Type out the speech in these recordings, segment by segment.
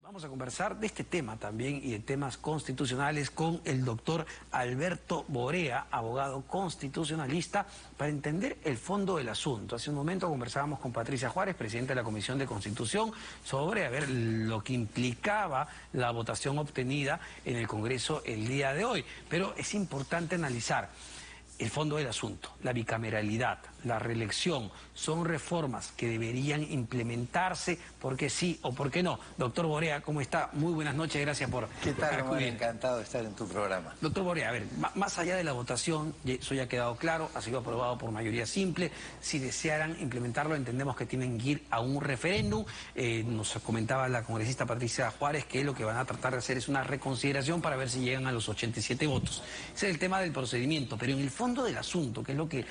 Vamos a conversar de este tema también y de temas constitucionales con el doctor Alberto Borea, abogado constitucionalista, para entender el fondo del asunto. Hace un momento conversábamos con Patricia Juárez, presidenta de la Comisión de Constitución, sobre lo que implicaba la votación obtenida en el Congreso el día de hoy. Pero es importante analizar el fondo del asunto, la bicameralidad, la reelección, son reformas que deberían implementarse porque sí o porque no. Doctor Borea, ¿cómo está? Muy buenas noches, gracias por ¿Qué tal, Omar? Encantado de estar en tu programa. Doctor Borea, a ver, más allá de la votación, eso ya ha quedado claro, ha sido aprobado por mayoría simple. Si desearan implementarlo, entendemos que tienen que ir a un referéndum. Nos comentaba la congresista Patricia Juárez que lo que van a tratar de hacer es una reconsideración para ver si llegan a los 87 votos. Ese es el tema del procedimiento, pero en el fondo del asunto, que es lo que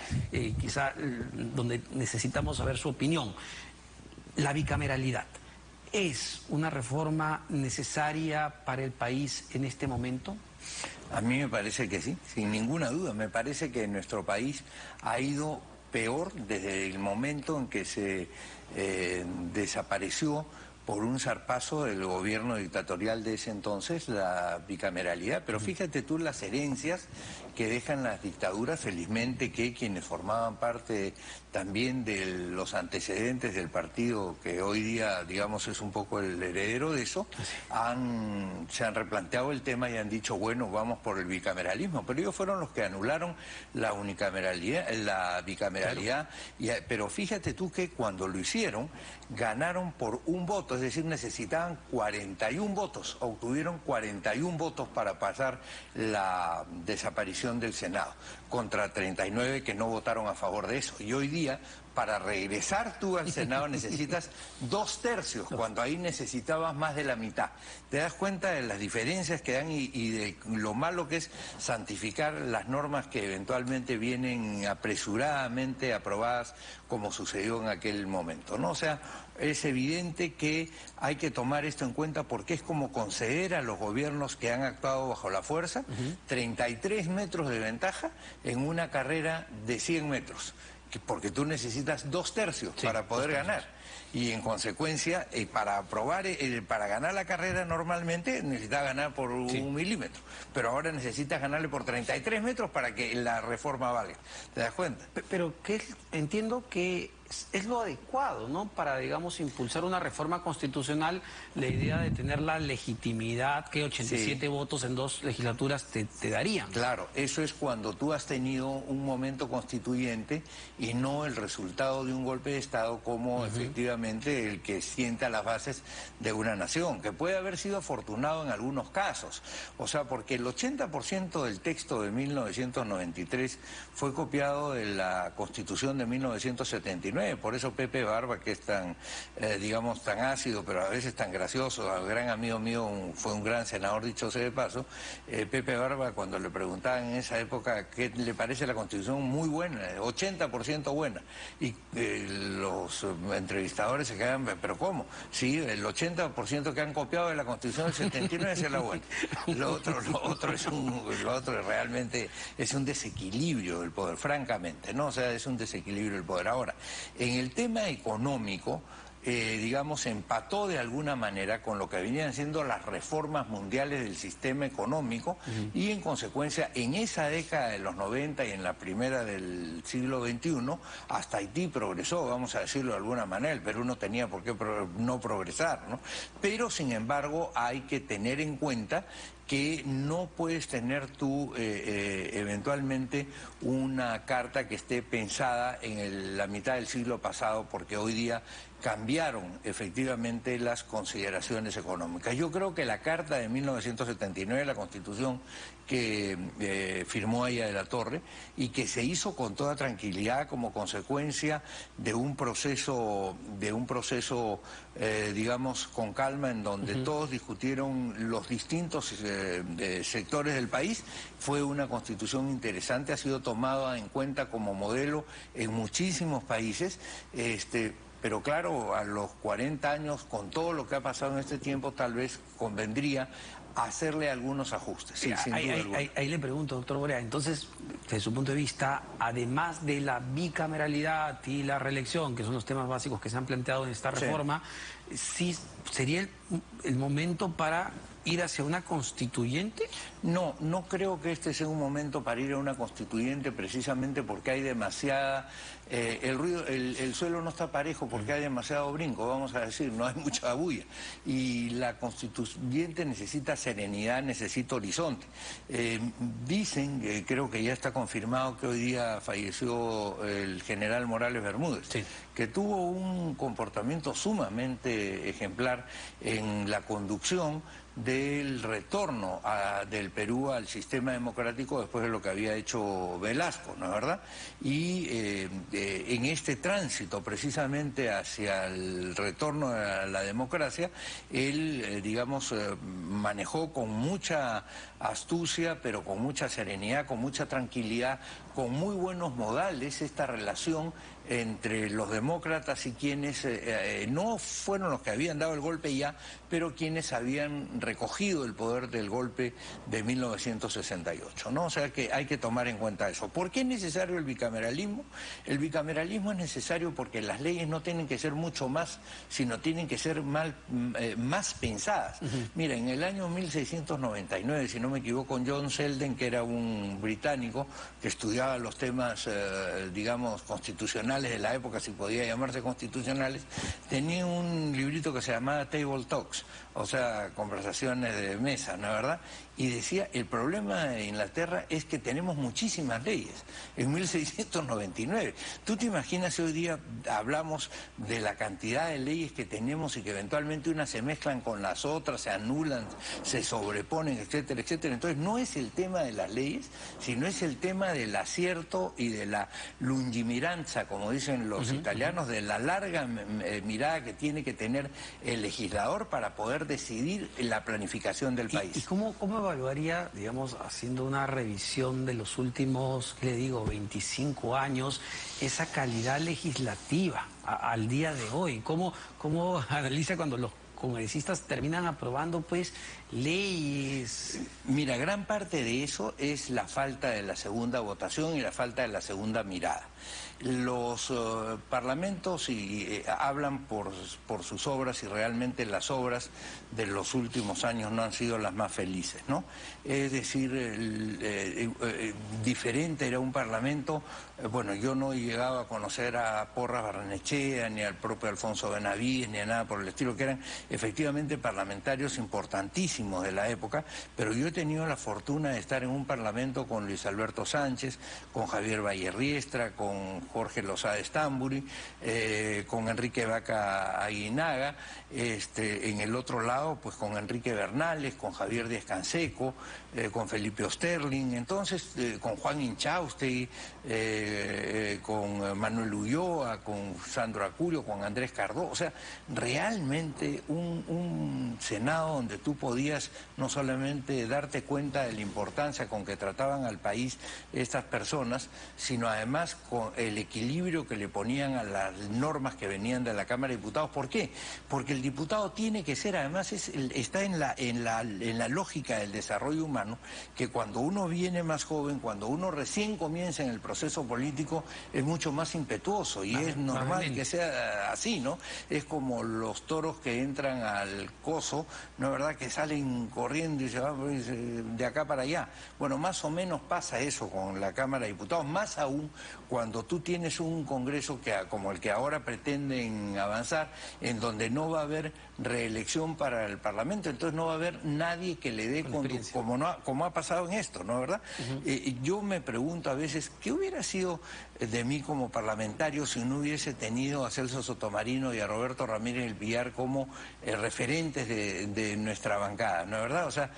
quizá donde necesitamos saber su opinión, la bicameralidad. ¿Es una reforma necesaria para el país en este momento? A mí me parece que sí, sin ninguna duda. Me parece que nuestro país ha ido peor desde el momento en que se desapareció por un zarpazo del gobierno dictatorial de ese entonces, la bicameralidad. Pero fíjate tú las herencias que dejan las dictaduras, felizmente que quienes formaban parte también de los antecedentes del partido que hoy día, digamos, es un poco el heredero de eso, se han replanteado el tema y han dicho, bueno, vamos por el bicameralismo. Pero ellos fueron los que anularon la unicameralidad, la bicameralidad. Claro. Pero fíjate tú que cuando lo hicieron, ganaron por un voto, es decir, necesitaban 41 votos, obtuvieron 41 votos para pasar la desaparición del Senado, contra 39 que no votaron a favor de eso. Y hoy día, para regresar tú al Senado necesitas 2/3, cuando ahí necesitabas más de la mitad. ¿Te das cuenta de las diferencias que dan y de lo malo que es santificar las normas que eventualmente vienen apresuradamente aprobadas, como sucedió en aquel momento, ¿no? O sea, es evidente que hay que tomar esto en cuenta porque es como conceder a los gobiernos que han actuado bajo la fuerza 33 metros de ventaja en una carrera de 100 metros. Porque tú necesitas 2/3 para poder ganar. Y en consecuencia, para ganar la carrera normalmente necesitas ganar por 1 milímetro. Pero ahora necesitas ganarle por 33 metros para que la reforma valga. ¿Te das cuenta? Pero entiendo que es lo adecuado, ¿no? Para, digamos, impulsar una reforma constitucional, la idea de tener la legitimidad que 87 votos en 2 legislaturas te darían. Claro, eso es cuando tú has tenido un momento constituyente y no el resultado de un golpe de Estado como efectivamente el que sienta las bases de una nación, que puede haber sido afortunado en algunos casos. O sea, porque el 80% del texto de 1993 fue copiado de la Constitución de 1979. Por eso Pepe Barba, que es tan, digamos, tan ácido, pero a veces tan gracioso, un gran amigo mío, fue un gran senador, dicho sea de paso, Pepe Barba, cuando le preguntaban en esa época qué le parece la Constitución, muy buena, 80% buena. Y los entrevistadores se quedan, ¿pero cómo? Sí, el 80% que han copiado de la Constitución del 79 es la buena. Lo otro realmente es un desequilibrio del poder, francamente, ¿no? O sea, es un desequilibrio del poder. Ahora, en el tema económico, digamos, empató de alguna manera con lo que venían siendo las reformas mundiales del sistema económico y en consecuencia en esa década de los 90 y en la primera del siglo XXI hasta Haití progresó, vamos a decirlo de alguna manera. El Perú no tenía por qué no progresar, ¿no? Pero sin embargo hay que tener en cuenta que no puedes tener tú eventualmente una carta que esté pensada en la mitad del siglo pasado, porque hoy día cambiaron efectivamente las consideraciones económicas. Yo creo que la Carta de 1979, la Constitución que firmó Aya de la Torre y que se hizo con toda tranquilidad como consecuencia de un proceso digamos, con calma, en donde todos discutieron los distintos sectores del país, fue una Constitución interesante, ha sido tomada en cuenta como modelo en muchísimos países. pero claro, a los 40 años, con todo lo que ha pasado en este tiempo, tal vez convendría hacerle algunos ajustes. Sí, sin duda alguna. Ahí le pregunto, doctor Borea, entonces, desde su punto de vista, además de la bicameralidad y la reelección, que son los temas básicos que se han planteado en esta reforma, ¿sí sería el momento para ir hacia una constituyente? No, no creo que este sea un momento para ir a una constituyente, precisamente porque hay demasiada... el suelo no está parejo porque hay demasiado brinco, vamos a decir, no hay mucha bulla. Y la constituyente necesita serenidad, necesita horizonte. Dicen, creo que ya está confirmado, que hoy día falleció el general Morales Bermúdez, que tuvo un comportamiento sumamente ejemplar en la conducción del retorno del Perú al sistema democrático después de lo que había hecho Velasco, ¿no es verdad? Y en este tránsito precisamente hacia el retorno a la democracia, él, digamos, manejó con mucha astucia, pero con mucha serenidad, con mucha tranquilidad, con muy buenos modales esta relación entre los demócratas y quienes no fueron los que habían dado el golpe ya, pero quienes habían recogido el poder del golpe de 1968, ¿no? O sea que hay que tomar en cuenta eso. ¿Por qué es necesario el bicameralismo? El bicameralismo es necesario porque las leyes no tienen que ser mucho más, sino tienen que ser más pensadas. Mira, en el año 1699, si no me equivoco, John Selden, que era un británico que estudiaba los temas, digamos, constitucionales de la época, si podía llamarse constitucionales, tenía un librito que se llamaba Table Talks, o sea, conversaciones de mesa, ¿no es verdad? Y decía, el problema de Inglaterra es que tenemos muchísimas leyes, en 1699. ¿Tú te imaginas si hoy día hablamos de la cantidad de leyes que tenemos y que eventualmente unas se mezclan con las otras, se anulan, se sobreponen, etcétera, etcétera? Entonces no es el tema de las leyes, sino es el tema del acierto y de la lungimiranza, como dicen los italianos, de la larga mirada que tiene que tener el legislador para poder decidir la planificación del país. ¿Y cómo evaluaría, digamos, haciendo una revisión de los últimos, ¿qué le digo?, 25 años, esa calidad legislativa al día de hoy? ¿Cómo analiza cuando los congresistas terminan aprobando, pues, leyes? Mira, gran parte de eso es la falta de la segunda votación y la falta de la segunda mirada. Los parlamentos hablan por sus obras, y realmente las obras de los últimos años no han sido las más felices, ¿no? Es decir, diferente era un parlamento. Bueno, yo no he llegado a conocer a Porras Barrenechea, ni al propio Alfonso Benavides, ni a nada por el estilo, que eran efectivamente parlamentarios importantísimos de la época, pero yo he tenido la fortuna de estar en un parlamento con Luis Alberto Sánchez, con Javier Vallerriestra, con Jorge Lozada Estamburi, con Enrique Vaca Aguinaga, en el otro lado pues con Enrique Bernales, con Javier Díaz Canseco, con Felipe Osterling, entonces con Juan Inchausti, con Manuel Ulloa, con Sandro Acurio, con Andrés Cardó. O sea, realmente un Senado donde tú podías no solamente darte cuenta de la importancia con que trataban al país estas personas, sino además con el equilibrio que le ponían a las normas que venían de la Cámara de Diputados. ¿Por qué? Porque el diputado tiene que ser, además está en la lógica del desarrollo humano, que cuando uno viene más joven, cuando uno recién comienza en el proceso político, es mucho más impetuoso, y es normal que sea así, ¿no? Es como los toros que entran al coso, ¿no es verdad?, que salen corriendo y se van de acá para allá. Bueno, más o menos pasa eso con la Cámara de Diputados, más aún cuando tú tienes un Congreso como el que ahora pretenden avanzar, en donde no va a haber reelección para el Parlamento, entonces no va a haber nadie que le dé como ha pasado en esto, ¿no es verdad? Yo me pregunto a veces, ¿qué hubiera sido de mí como parlamentario si no hubiese tenido a Celso Sotomarino y a Roberto Ramírez del Villar como referentes de nuestra bancada, ¿no es verdad? O sea,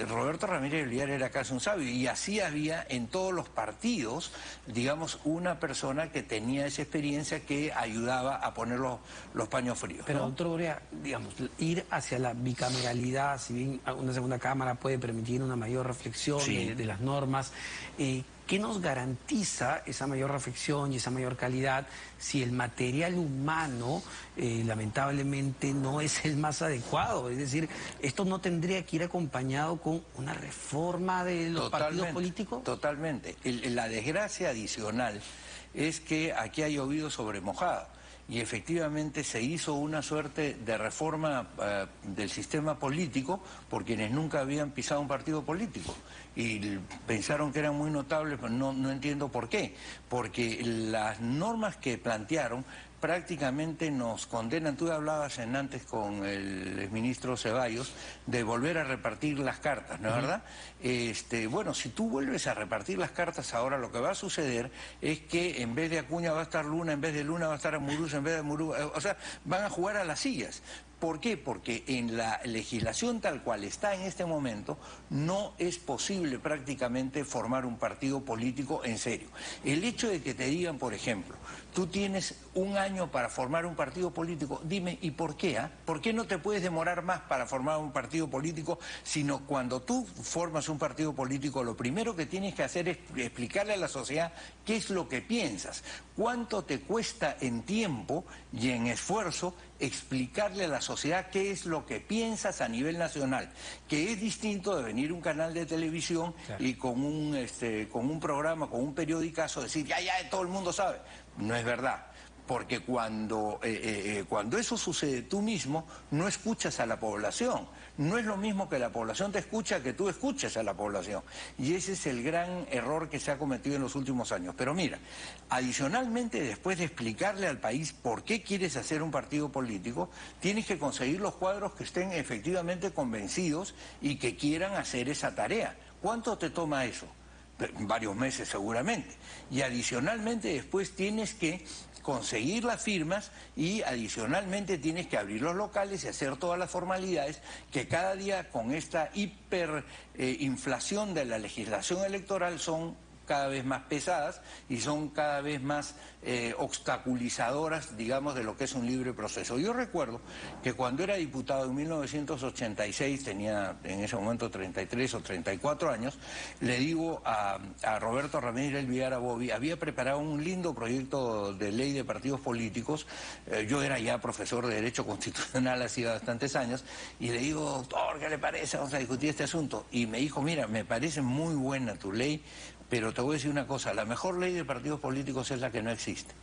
Roberto Ramírez del Villar era casi un sabio, y así había en todos los partidos, digamos, una persona que tenía esa experiencia que ayudaba a poner los paños fríos, ¿no? Pero, doctor Borea, digamos, ir hacia la bicameralidad, si bien una segunda cámara puede permitir una mayor reflexión de las normas, ¿qué ¿qué nos garantiza esa mayor reflexión y esa mayor calidad si el material humano lamentablemente no es el más adecuado? Es decir, ¿esto no tendría que ir acompañado con una reforma de los partidos políticos? Totalmente. La desgracia adicional es que aquí ha llovido sobre mojado. Y efectivamente se hizo una suerte de reforma del sistema político por quienes nunca habían pisado un partido político. Y pensaron que eran muy notables, pero no entiendo por qué. Porque las normas que plantearon prácticamente nos condenan. Tú hablabas antes con el exministro Ceballos de volver a repartir las cartas, ¿no es verdad? Bueno, si tú vuelves a repartir las cartas ahora, lo que va a suceder es que en vez de Acuña va a estar Luna, en vez de Luna va a estar Amurús, en vez de Amurús, o sea, van a jugar a las sillas. ¿Por qué? Porque en la legislación tal cual está en este momento no es posible prácticamente formar un partido político en serio. El hecho de que te digan, por ejemplo, tú tienes un año para formar un partido político, dime, ¿y por qué? ¿Por qué no te puedes demorar más para formar un partido político? Sino cuando tú formas un partido político, lo primero que tienes que hacer es explicarle a la sociedad qué es lo que piensas, cuánto te cuesta en tiempo y en esfuerzo explicarle a la sociedad qué es lo que piensas a nivel nacional, que es distinto de venir a un canal de televisión, claro, y con un programa, con un periodicazo, decir, ya, todo el mundo sabe. No es verdad. Porque cuando eso sucede, tú mismo no escuchas a la población. No es lo mismo que la población te escucha que tú escuches a la población. Y ese es el gran error que se ha cometido en los últimos años. Pero mira, adicionalmente, después de explicarle al país por qué quieres hacer un partido político, tienes que conseguir los cuadros que estén efectivamente convencidos y que quieran hacer esa tarea. ¿Cuánto te toma eso? Varios meses seguramente. Y adicionalmente después tienes que conseguir las firmas y adicionalmente tienes que abrir los locales y hacer todas las formalidades que cada día con esta hiperinflación de la legislación electoral son cada vez más pesadas y son cada vez más obstaculizadoras, digamos, de lo que es un libre proceso. Yo recuerdo que cuando era diputado en 1986, tenía en ese momento 33 o 34 años, le digo a Roberto Ramírez Villara Bobby, había preparado un lindo proyecto de ley de partidos políticos, yo era ya profesor de Derecho Constitucional hacía bastantes años, y le digo, doctor, ¿qué le parece? Vamos a discutir este asunto. Y me dijo, mira, me parece muy buena tu ley, pero te voy a decir una cosa, la mejor ley de partidos políticos es la que no existe.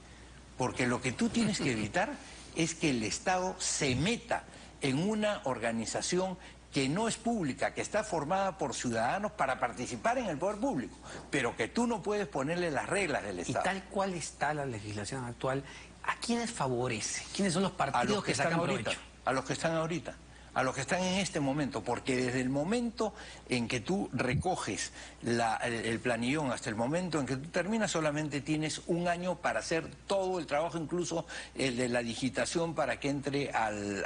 Porque lo que tú tienes que evitar es que el Estado se meta en una organización que no es pública, que está formada por ciudadanos para participar en el poder público, pero que tú no puedes ponerle las reglas del Estado. Y tal cual está la legislación actual, ¿a quiénes favorece? ¿Quiénes son los partidos que sacan provecho? A los que están ahorita. A los que están en este momento, porque desde el momento en que tú recoges el planillón hasta el momento en que tú terminas, solamente tienes un año para hacer todo el trabajo, incluso el de la digitación para que entre al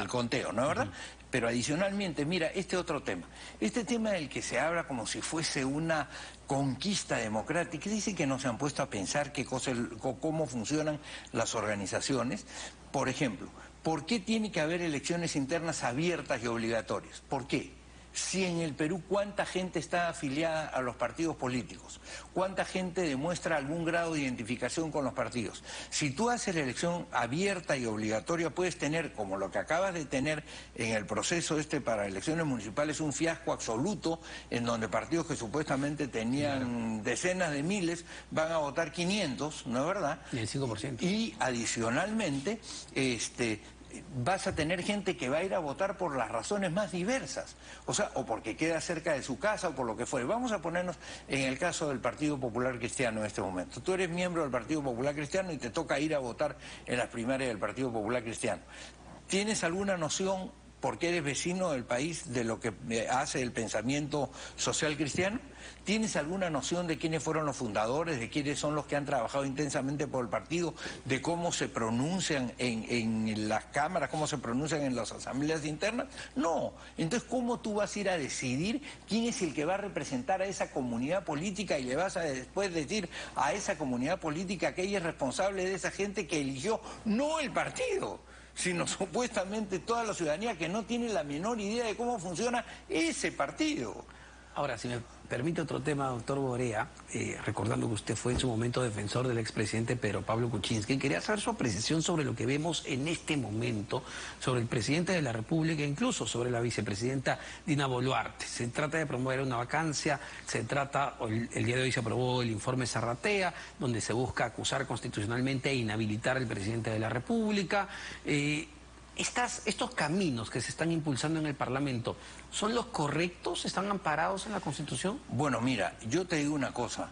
conteo, ¿no es verdad? Pero adicionalmente, mira, otro tema, este tema del que se habla como si fuese una conquista democrática, dice que no se han puesto a pensar cómo funcionan las organizaciones. Por ejemplo, ¿por qué tiene que haber elecciones internas abiertas y obligatorias? ¿Por qué? Si en el Perú, ¿cuánta gente está afiliada a los partidos políticos? ¿Cuánta gente demuestra algún grado de identificación con los partidos? Si tú haces la elección abierta y obligatoria, puedes tener, como lo que acabas de tener en el proceso para elecciones municipales, un fiasco absoluto en donde partidos que supuestamente tenían decenas de miles van a votar 500, ¿no es verdad? Y el 5%. Y adicionalmente, vas a tener gente que va a ir a votar por las razones más diversas, o sea, o porque queda cerca de su casa o por lo que fuere. Vamos a ponernos en el caso del Partido Popular Cristiano en este momento. Tú eres miembro del Partido Popular Cristiano y te toca ir a votar en las primarias del Partido Popular Cristiano. ¿Tienes alguna noción, porque eres vecino del país, de lo que hace el pensamiento social cristiano? ¿Tienes alguna noción de quiénes fueron los fundadores, de quiénes son los que han trabajado intensamente por el partido, de cómo se pronuncian en las cámaras, cómo se pronuncian en las asambleas internas? No. Entonces, ¿cómo tú vas a ir a decidir quién es el que va a representar a esa comunidad política y le vas a después decir a esa comunidad política que ella es responsable de esa gente que eligió no el partido, sino supuestamente toda la ciudadanía que no tiene la menor idea de cómo funciona ese partido? Ahora, si me permite otro tema, doctor Borea, recordando que usted fue en su momento defensor del expresidente Pedro Pablo Kuczynski. Quería saber su apreciación sobre lo que vemos en este momento, sobre el presidente de la República, incluso sobre la vicepresidenta Dina Boluarte. Se trata de promover una vacancia, el día de hoy se aprobó el informe Zarratea, donde se busca acusar constitucionalmente e inhabilitar al presidente de la República. Estos caminos que se están impulsando en el Parlamento, ¿son los correctos? ¿Están amparados en la Constitución? Bueno, mira, yo te digo una cosa.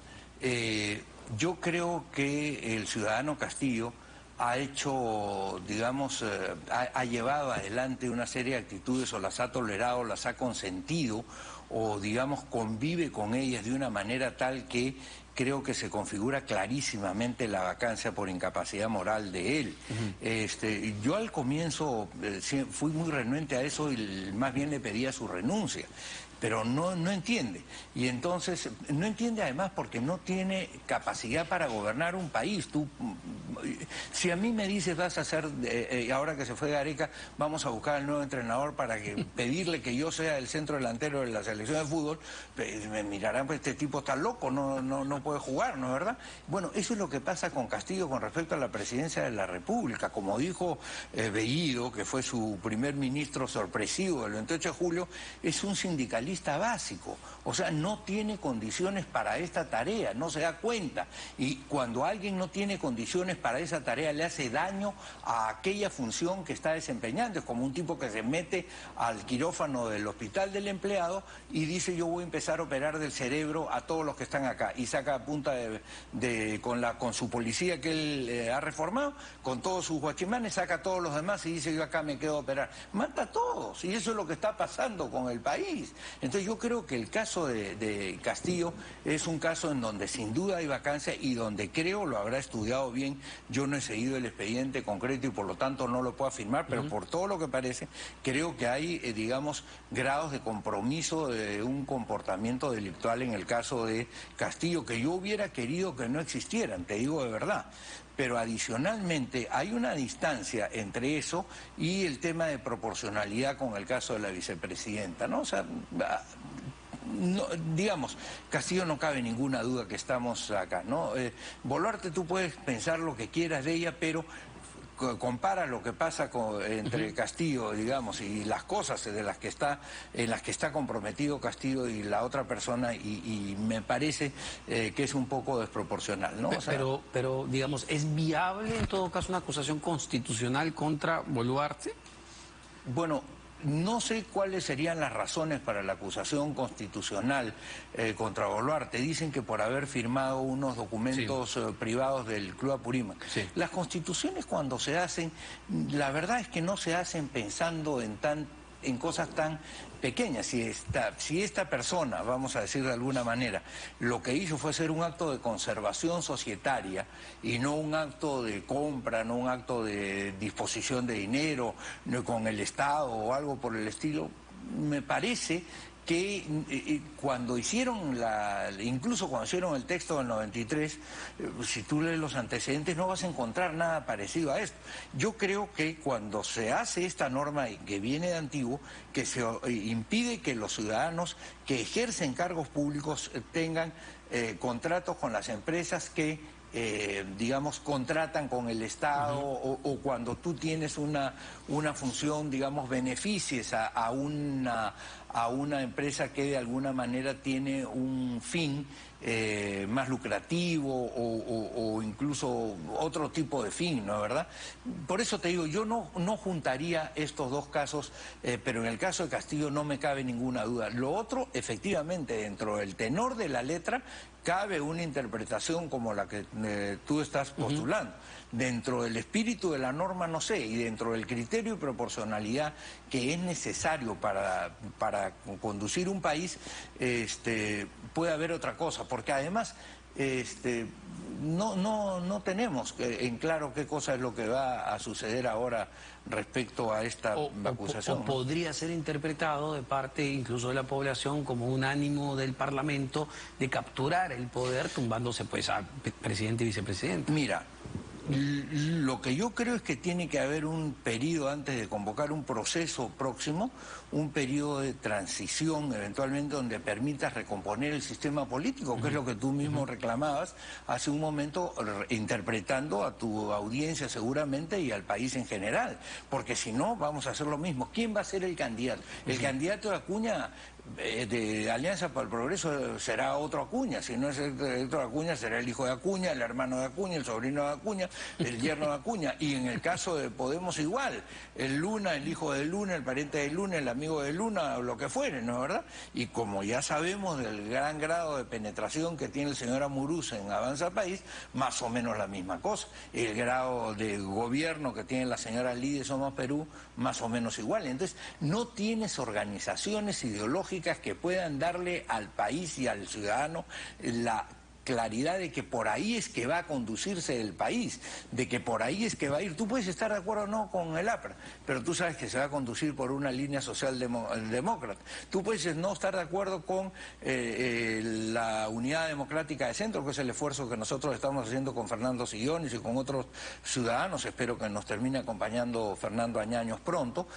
Yo creo que el ciudadano Castillo ha hecho, digamos, ha llevado adelante una serie de actitudes o las ha tolerado, las ha consentido o, digamos, convive con ellas de una manera tal que creo que se configura clarísimamente la vacancia por incapacidad moral de él. Yo al comienzo fui muy renuente a eso y más bien le pedía su renuncia. Pero no entiende. Y entonces, no entiende además porque no tiene capacidad para gobernar un país. Si a mí me dices, vas a hacer, ahora que se fue Gareca, vamos a buscar al nuevo entrenador para pedirle que yo sea el centro delantero de la selección de fútbol, pues, me mirarán, pues este tipo está loco, no puede jugar, ¿no es verdad? Bueno, eso es lo que pasa con Castillo con respecto a la presidencia de la República. Como dijo Bellido, que fue su primer ministro sorpresivo el 28 de julio, es un sindicalista básico, o sea, no tiene condiciones para esta tarea, no se da cuenta, y cuando alguien no tiene condiciones para esa tarea le hace daño a aquella función que está desempeñando. Es como un tipo que se mete al quirófano del hospital del empleado y dice: yo voy a empezar a operar del cerebro a todos los que están acá, y saca a punta con su policía que él ha reformado, con todos sus guachimanes, saca a todos los demás y dice: yo acá me quedo a operar. Mata a todos, y eso es lo que está pasando con el país. Entonces yo creo que el caso de Castillo es un caso en donde sin duda hay vacancia y donde creo, lo habrá estudiado bien, yo no he seguido el expediente concreto y por lo tanto no lo puedo afirmar, pero por todo lo que parece, creo que hay, digamos, grados de compromiso de un comportamiento delictual en el caso de Castillo, que yo hubiera querido que no existieran, te digo de verdad. Pero adicionalmente hay una distancia entre eso y el tema de proporcionalidad con el caso de la vicepresidenta, ¿no? O sea, no, digamos, Castillo no cabe ninguna duda que estamos acá, ¿no? Boluarte, tú puedes pensar lo que quieras de ella, pero compara lo que pasa entre Castillo, digamos, y las cosas en las que está comprometido Castillo y la otra persona, y me parece que es un poco desproporcional, ¿no? O sea, pero, digamos, ¿es viable en todo caso una acusación constitucional contra Boluarte? Bueno, no sé cuáles serían las razones para la acusación constitucional contra Boluarte. Dicen que por haber firmado unos documentos privados del Club Apurímac. Sí. Las constituciones cuando se hacen, la verdad es que no se hacen pensando en cosas tan pequeñas. Si esta persona, vamos a decir de alguna manera, lo que hizo fue hacer un acto de conservación societaria y no un acto de compra, no un acto de disposición de dinero con el Estado o algo por el estilo, me parece que cuando hicieron incluso cuando hicieron el texto del 93, si tú lees los antecedentes no vas a encontrar nada parecido a esto. Yo creo que cuando se hace esta norma que viene de antiguo, que se impide que los ciudadanos que ejercen cargos públicos tengan contratos con las empresas que digamos, contratan con el Estado, o cuando tú tienes una función, digamos, beneficies a una empresa que de alguna manera tiene un fin más lucrativo o incluso otro tipo de fin, ¿no es verdad? Por eso te digo, yo no juntaría estos dos casos, pero en el caso de Castillo no me cabe ninguna duda. Lo otro, efectivamente, dentro del tenor de la letra, cabe una interpretación como la que tú estás postulando. Dentro del espíritu de la norma, no sé, y dentro del criterio y proporcionalidad que es necesario para conducir un país, puede haber otra cosa, porque además no tenemos en claro qué cosa es lo que va a suceder ahora respecto a esta acusación. O podría ser interpretado de parte incluso de la población como un ánimo del Parlamento de capturar el poder tumbándose pues a presidente y vicepresidente. Mira, Lo que yo creo es que tiene que haber un periodo antes de convocar un proceso próximo, un periodo de transición eventualmente donde permitas recomponer el sistema político, que es lo que tú mismo reclamabas hace un momento, interpretando a tu audiencia seguramente y al país en general, porque si no vamos a hacer lo mismo. ¿Quién va a ser el candidato? El candidato de Acuña, de Alianza para el Progreso, será otro Acuña. Si no es otro Acuña, será el hijo de Acuña, el hermano de Acuña, el sobrino de Acuña, el yerno de Acuña. Y en el caso de Podemos igual, el Luna, el hijo de Luna, el pariente de Luna, el amigo de Luna, o lo que fuere, ¿no es verdad? Y como ya sabemos del gran grado de penetración que tiene el señor Amurús en Avanza País, más o menos la misma cosa. El grado de gobierno que tiene la señora Lee de Somos Perú, más o menos igual. Entonces, no tienes organizaciones ideológicas que puedan darle al país y al ciudadano la claridad de que por ahí es que va a conducirse el país, de que por ahí es que va a ir. Tú puedes estar de acuerdo o no con el APRA, pero tú sabes que se va a conducir por una línea socialdemócrata. Tú puedes no estar de acuerdo con la Unidad Democrática de Centro, que es el esfuerzo que nosotros estamos haciendo con Fernando Sillones y con otros ciudadanos. Espero que nos termine acompañando Fernando Añaños pronto,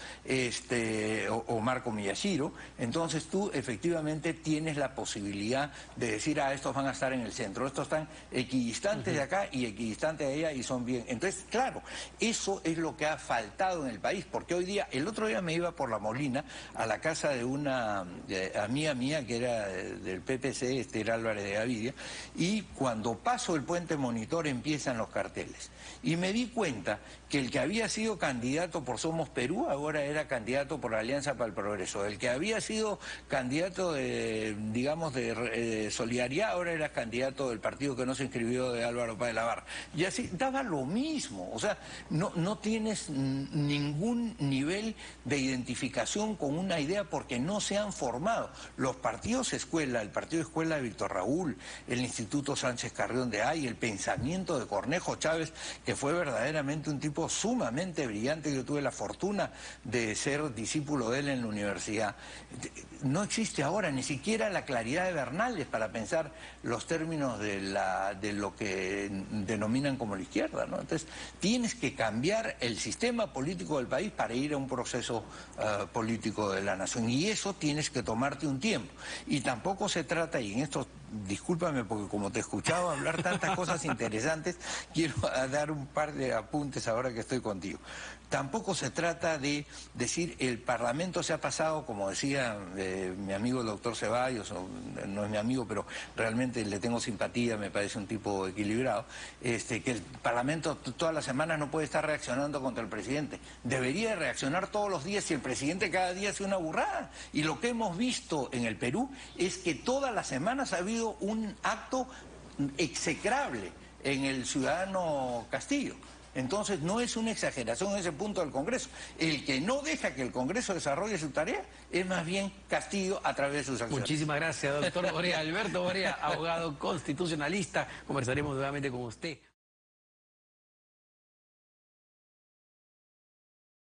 o Marco Miyashiro. Entonces tú efectivamente tienes la posibilidad de decir, estos van a estar en el centro, estos están equidistantes de acá y equidistantes de allá y son bien. Entonces, claro, eso es lo que ha faltado en el país, porque hoy día, el otro día me iba por La Molina a la casa de una amiga mía que era del PPC, Esther Álvarez de Gavidia, y cuando paso el puente Monitor empiezan los carteles. Y me di cuenta que el que había sido candidato por Somos Perú ahora era candidato por Alianza para el Progreso. El que había sido candidato de, digamos, de Solidaridad ahora era candidato del partido que no se inscribió de Álvaro Páez Labarra. Y así daba lo mismo. O sea, no tienes ningún nivel de identificación con una idea porque no se han formado. Los partidos escuela, el partido escuela de Víctor Raúl, el Instituto Sánchez Carrión de Ay, el pensamiento de Cornejo Chávez, que fue verdaderamente un tipo sumamente brillante. Yo tuve la fortuna de ser discípulo de él en la universidad. No existe ahora ni siquiera la claridad de Bernales para pensar los términos de lo que denominan como la izquierda, ¿no? Entonces, tienes que cambiar el sistema político del país para ir a un proceso político de la nación. Y eso tienes que tomarte un tiempo. Y tampoco se trata, y en esto, discúlpame porque como te escuchaba hablar tantas cosas interesantes, quiero dar un par de apuntes ahora que estoy contigo. Tampoco se trata de decir el Parlamento se ha pasado, como decía mi amigo el doctor Ceballos, no es mi amigo, pero realmente le tengo simpatía, me parece un tipo equilibrado, que el Parlamento todas las semanas no puede estar reaccionando contra el presidente. Debería reaccionar todos los días si el presidente cada día hace una burrada. Y lo que hemos visto en el Perú es que todas las semanas ha habido un acto execrable en el ciudadano Castillo. Entonces no es una exageración en ese punto del Congreso. El que no deja que el Congreso desarrolle su tarea es más bien Castillo a través de sus acciones. Muchísimas gracias, doctor Borea. Alberto Borea, abogado constitucionalista. Conversaremos nuevamente con usted.